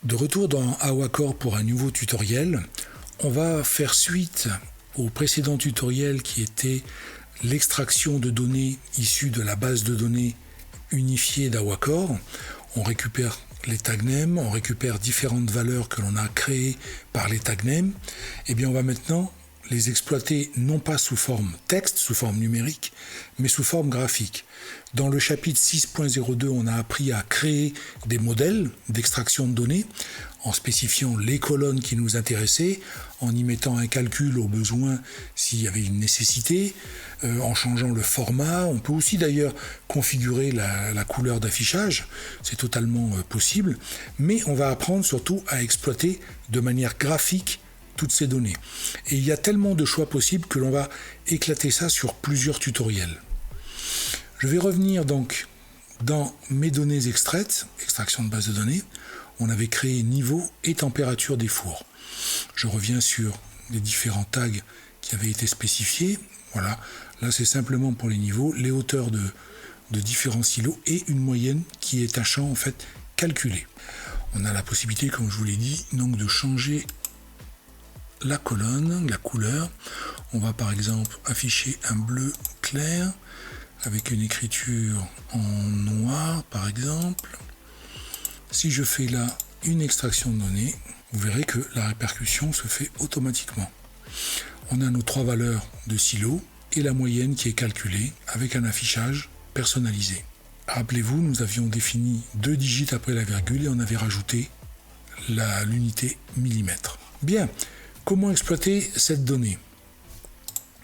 De retour dans Awacor pour un nouveau tutoriel, on va faire suite au précédent tutoriel qui était l'extraction de données issues de la base de données unifiée d'Awacor. On récupère les tag names, on récupère différentes valeurs que l'on a créées par les tag names. Et bien on va maintenant les exploiter non pas sous forme texte, sous forme numérique, mais sous forme graphique. Dans le chapitre 6.02, on a appris à créer des modèles d'extraction de données en spécifiant les colonnes qui nous intéressaient, en y mettant un calcul au besoin s'il y avait une nécessité, en changeant le format. On peut aussi d'ailleurs configurer la couleur d'affichage, c'est totalement possible, mais on va apprendre surtout à exploiter de manière graphique toutes ces données. Et il y a tellement de choix possibles que l'on va éclater ça sur plusieurs tutoriels. Je vais revenir donc dans mes données extraites, extraction de base de données. On avait créé niveau et température des fours. Je reviens sur les différents tags qui avaient été spécifiés. Voilà, là c'est simplement pour les niveaux, les hauteurs de différents silos et une moyenne qui est un champ en fait calculé. On a la possibilité, comme je vous l'ai dit, donc de changer la colonne, la couleur. On va par exemple afficher un bleu clair avec une écriture en noir par exemple. Si je fais là une extraction de données, vous verrez que la répercussion se fait automatiquement. On a nos trois valeurs de silo et la moyenne qui est calculée avec un affichage personnalisé. Rappelez-vous, nous avions défini 2 digits après la virgule et on avait rajouté l'unité millimètre. Bien. Comment exploiter cette donnée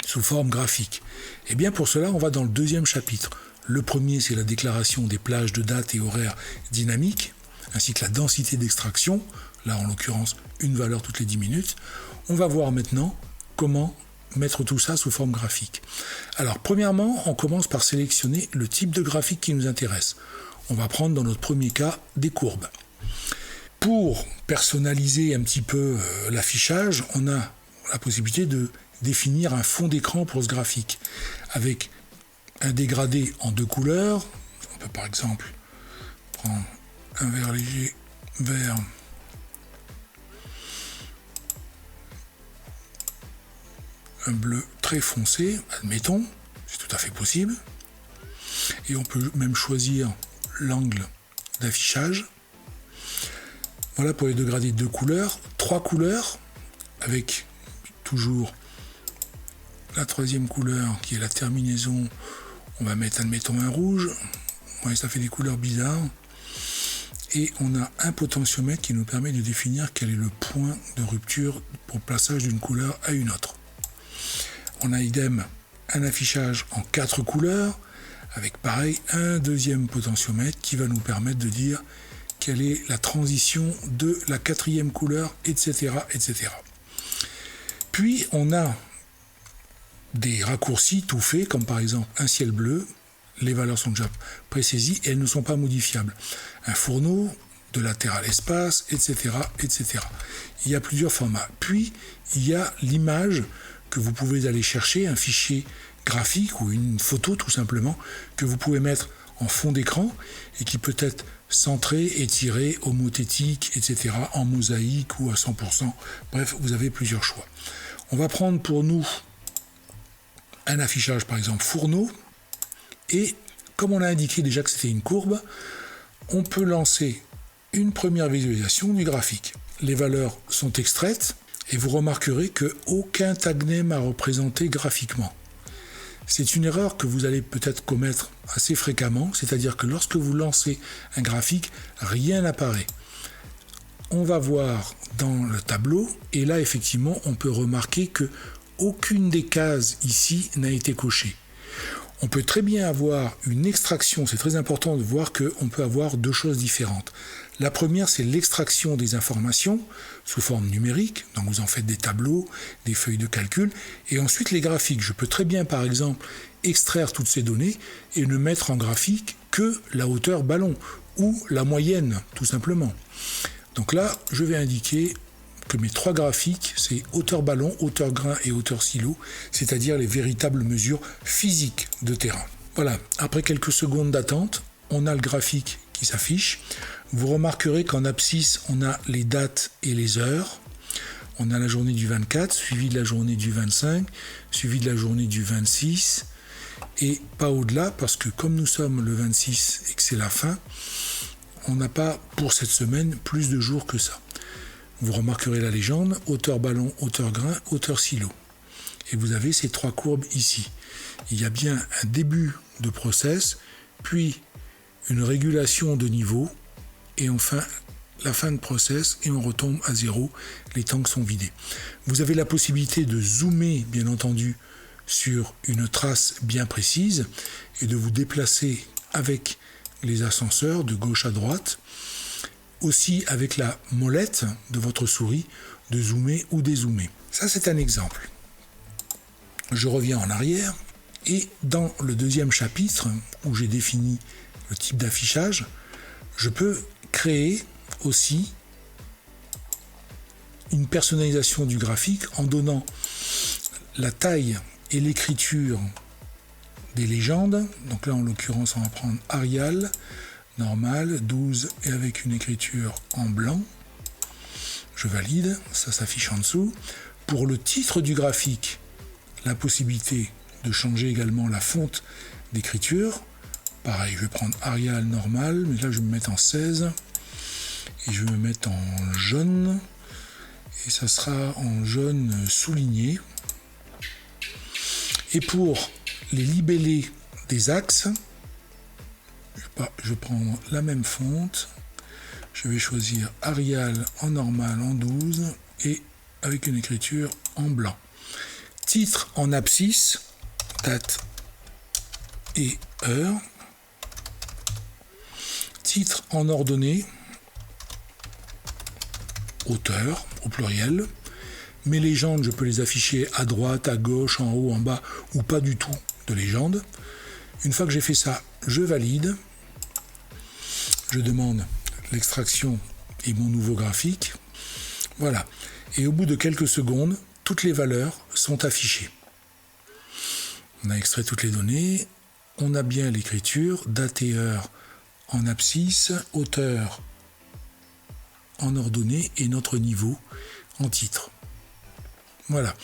sous forme graphique? Eh bien pour cela, on va dans le deuxième chapitre. Le premier, c'est la déclaration des plages de date et horaires dynamiques, ainsi que la densité d'extraction, là en l'occurrence une valeur toutes les 10 minutes. On va voir maintenant comment mettre tout ça sous forme graphique. Alors premièrement, on commence par sélectionner le type de graphique qui nous intéresse. On va prendre dans notre premier cas des courbes. Pour personnaliser un petit peu l'affichage, on a la possibilité de définir un fond d'écran pour ce graphique, avec un dégradé en 2 couleurs. On peut par exemple prendre un vert léger, vert, un bleu très foncé, admettons, c'est tout à fait possible. Et on peut même choisir l'angle d'affichage. Voilà pour les dégradés de 2 couleurs, 3 couleurs, avec toujours la troisième couleur qui est la terminaison. On va mettre, admettons, un rouge. Ouais, ça fait des couleurs bizarres. Et on a un potentiomètre qui nous permet de définir quel est le point de rupture pour le passage d'une couleur à une autre. On a idem un affichage en 4 couleurs, avec pareil un deuxième potentiomètre qui va nous permettre de dire quelle est la transition de la 4e couleur, etc., etc. Puis on a des raccourcis tout faits, comme par exemple un ciel bleu, les valeurs sont déjà présaisies et elles ne sont pas modifiables. Un fourneau, de latéral espace, etc., etc. Il y a plusieurs formats. Puis il y a l'image que vous pouvez aller chercher, un fichier graphique ou une photo tout simplement, que vous pouvez mettre en fond d'écran et qui peut être centré, étiré, homothétique, etc., en mosaïque ou à 100%. Bref, vous avez plusieurs choix. On va prendre pour nous un affichage, par exemple, fourneau. Et comme on a indiqué déjà que c'était une courbe, on peut lancer une première visualisation du graphique. Les valeurs sont extraites et vous remarquerez qu'aucun tag name à représenter graphiquement. C'est une erreur que vous allez peut-être commettre assez fréquemment, c'est-à-dire que lorsque vous lancez un graphique, rien n'apparaît. On va voir dans le tableau, et là effectivement on peut remarquer que aucune des cases ici n'a été cochée. On peut très bien avoir une extraction, c'est très important de voir qu'on peut avoir 2 choses différentes. La première, c'est l'extraction des informations sous forme numérique, donc vous en faites des tableaux, des feuilles de calcul, et ensuite les graphiques. Je peux très bien, par exemple, extraire toutes ces données et ne mettre en graphique que la hauteur ballon, ou la moyenne, tout simplement. Donc là, je vais indiquer que mes 3 graphiques, c'est hauteur ballon, hauteur grain et hauteur silo, c'est-à-dire les véritables mesures physiques de terrain. Voilà, après quelques secondes d'attente, on a le graphique qui s'affiche. Vous remarquerez qu'en abscisse, on a les dates et les heures. On a la journée du 24, suivi de la journée du 25, suivi de la journée du 26, et pas au-delà, parce que comme nous sommes le 26 et que c'est la fin, on n'a pas pour cette semaine plus de jours que ça. Vous remarquerez la légende, hauteur ballon, hauteur grain, hauteur silo. Et vous avez ces 3 courbes ici. Il y a bien un début de process, puis une régulation de niveau, et enfin la fin de process, et on retombe à 0, les tanks sont vidés. Vous avez la possibilité de zoomer, bien entendu, sur une trace bien précise, et de vous déplacer avec les ascenseurs de gauche à droite, aussi avec la molette de votre souris, de zoomer ou dézoomer. Ça, c'est un exemple. Je reviens en arrière, et dans le deuxième chapitre, où j'ai défini le type d'affichage, je peux créer aussi une personnalisation du graphique en donnant la taille et l'écriture des légendes. Donc là, en l'occurrence, on va prendre Arial, normal, 12 et avec une écriture en blanc. Je valide, ça s'affiche en dessous. Pour le titre du graphique, la possibilité de changer également la fonte d'écriture. Pareil, je vais prendre Arial normal, mais là je vais me mettre en 16 et je vais me mettre en jaune, et ça sera en jaune souligné. Et pour les libellés des axes, je prends la même fonte, je vais choisir Arial en normal en 12 et avec une écriture en blanc. Titre en abscisse, date et heure. Titre en ordonnée, hauteur au pluriel. Mes légendes, je peux les afficher à droite, à gauche, en haut, en bas, ou pas du tout de légende. Une fois que j'ai fait ça, je valide. Je demande l'extraction et mon nouveau graphique. Voilà. Et au bout de quelques secondes, toutes les valeurs sont affichées. On a extrait toutes les données. On a bien l'écriture, date et heure en abscisse, hauteur en ordonnée et notre niveau en titre. Voilà.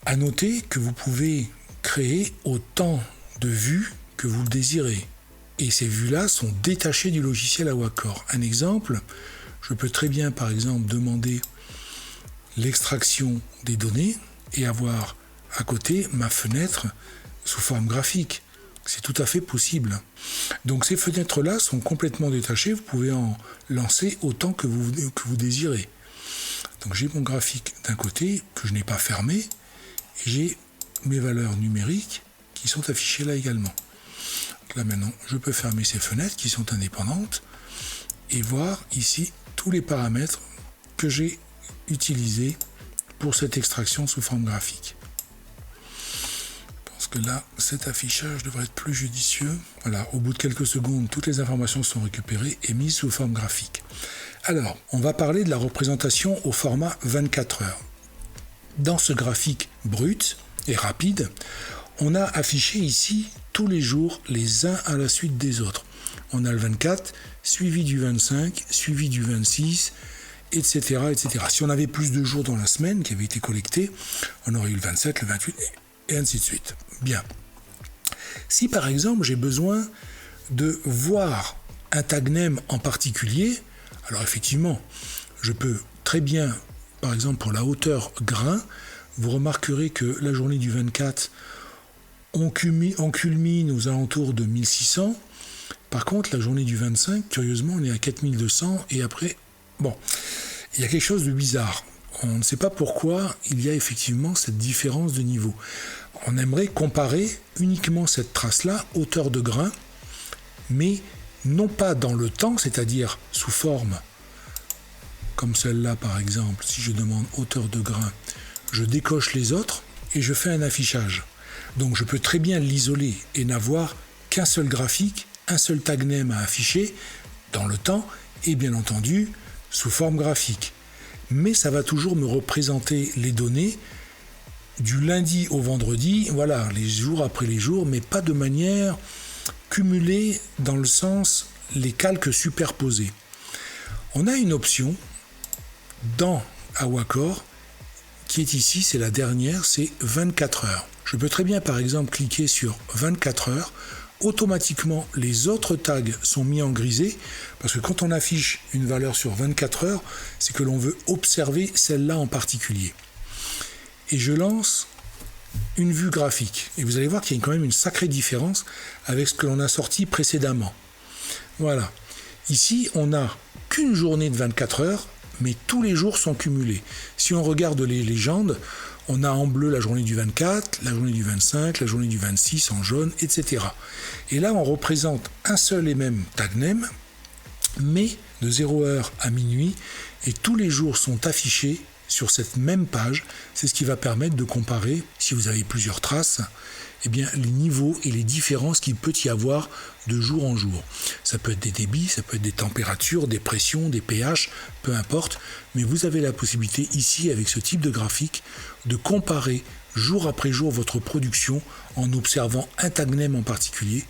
À noter que vous pouvez créer autant de vues que vous le désirez. Et ces vues-là sont détachées du logiciel Awacor. Un exemple, je peux très bien, par exemple, demander l'extraction des données et avoir à côté ma fenêtre sous forme graphique. C'est tout à fait possible. Donc ces fenêtres-là sont complètement détachées, vous pouvez en lancer autant que vous désirez. Donc j'ai mon graphique d'un côté que je n'ai pas fermé, et j'ai mes valeurs numériques qui sont affichées là également. Donc là maintenant, je peux fermer ces fenêtres qui sont indépendantes et voir ici tous les paramètres que j'ai utilisés pour cette extraction sous forme graphique. Que là, cet affichage devrait être plus judicieux. Voilà, au bout de quelques secondes, toutes les informations sont récupérées et mises sous forme graphique. Alors, on va parler de la représentation au format 24 heures. Dans ce graphique brut et rapide, on a affiché ici tous les jours les uns à la suite des autres. On a le 24, suivi du 25, suivi du 26, etc., etc. Si on avait plus de jours dans la semaine qui avaient été collectés, on aurait eu le 27, le 28, et ainsi de suite. Bien. Si par exemple j'ai besoin de voir un tag name en particulier, alors effectivement, je peux très bien, par exemple pour la hauteur grain, vous remarquerez que la journée du 24, on culmine aux alentours de 1600. Par contre, la journée du 25, curieusement, on est à 4200 et après, bon, il y a quelque chose de bizarre. On ne sait pas pourquoi il y a effectivement cette différence de niveau. On aimerait comparer uniquement cette trace-là, hauteur de grain, mais non pas dans le temps, c'est-à-dire sous forme, comme celle-là par exemple, si je demande hauteur de grain, je décoche les autres et je fais un affichage. Donc je peux très bien l'isoler et n'avoir qu'un seul graphique, un seul tag name à afficher dans le temps et bien entendu sous forme graphique. Mais ça va toujours me représenter les données du lundi au vendredi, voilà, les jours après les jours, mais pas de manière cumulée dans le sens les calques superposés. On a une option dans Awacor qui est ici, c'est la dernière, c'est 24 heures. Je peux très bien par exemple cliquer sur 24 heures. Automatiquement, les autres tags sont mis en grisé parce que quand on affiche une valeur sur 24 heures, c'est que l'on veut observer celle-là en particulier. Et je lance une vue graphique. Et vous allez voir qu'il y a quand même une sacrée différence avec ce que l'on a sorti précédemment. Voilà. Ici, on n'a qu'une journée de 24 heures, mais tous les jours sont cumulés. Si on regarde les légendes, on a en bleu la journée du 24, la journée du 25, la journée du 26 en jaune, etc. Et là, on représente un seul et même tag name, mais de 0h à minuit, et tous les jours sont affichés sur cette même page. C'est ce qui va permettre de comparer, si vous avez plusieurs traces, eh bien, les niveaux et les différences qu'il peut y avoir de jour en jour. Ça peut être des débits, ça peut être des températures, des pressions, des pH, peu importe, mais vous avez la possibilité ici, avec ce type de graphique, de comparer jour après jour votre production en observant un tag name en particulier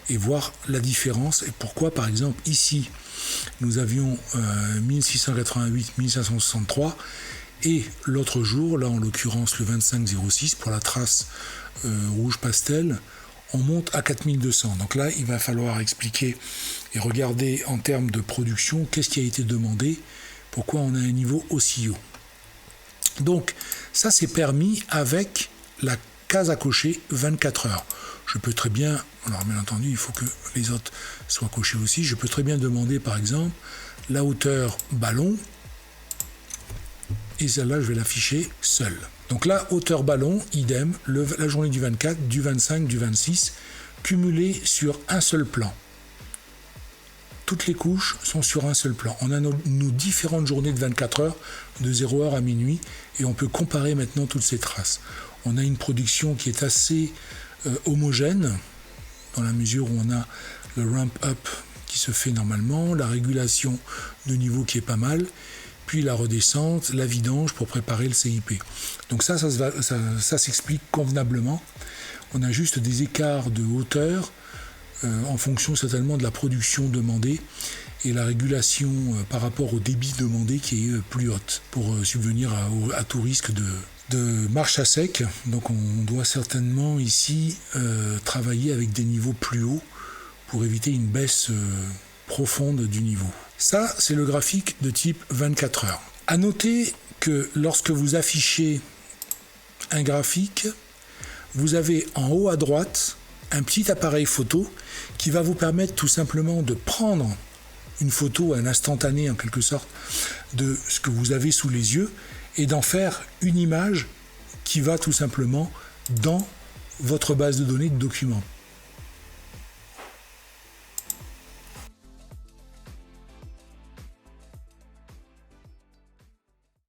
et voir la différence et pourquoi, par exemple, ici, nous avions 1688, 1563 et l'autre jour, là en l'occurrence le 2506 pour la trace rouge pastel, on monte à 4200. Donc là, il va falloir expliquer et regarder en termes de production qu'est-ce qui a été demandé, pourquoi on a un niveau aussi haut. Donc ça, c'est permis avec la case à cocher 24 heures. Je peux très bien, alors bien entendu, il faut que les autres soient cochés aussi, je peux très bien demander par exemple la hauteur ballon, et celle-là, je vais l'afficher seule. Donc là, hauteur ballon, idem, la journée du 24, du 25, du 26, cumulée sur un seul plan. Toutes les couches sont sur un seul plan. On a nos différentes journées de 24 heures, de 0h à minuit, et on peut comparer maintenant toutes ces traces. On a une production qui est assez homogène, dans la mesure où on a le ramp-up qui se fait normalement, la régulation de niveau qui est pas mal, puis la redescente, la vidange pour préparer le CIP. Donc ça s'explique convenablement. On a juste des écarts de hauteur en fonction certainement de la production demandée et la régulation par rapport au débit demandé qui est plus haute pour subvenir à tout risque de marche à sec. Donc on doit certainement ici travailler avec des niveaux plus hauts pour éviter une baisse profonde du niveau. Ça, c'est le graphique de type 24 heures. À noter que lorsque vous affichez un graphique, vous avez en haut à droite un petit appareil photo qui va vous permettre tout simplement de prendre une photo, un instantané en quelque sorte, de ce que vous avez sous les yeux et d'en faire une image qui va tout simplement dans votre base de données de documents.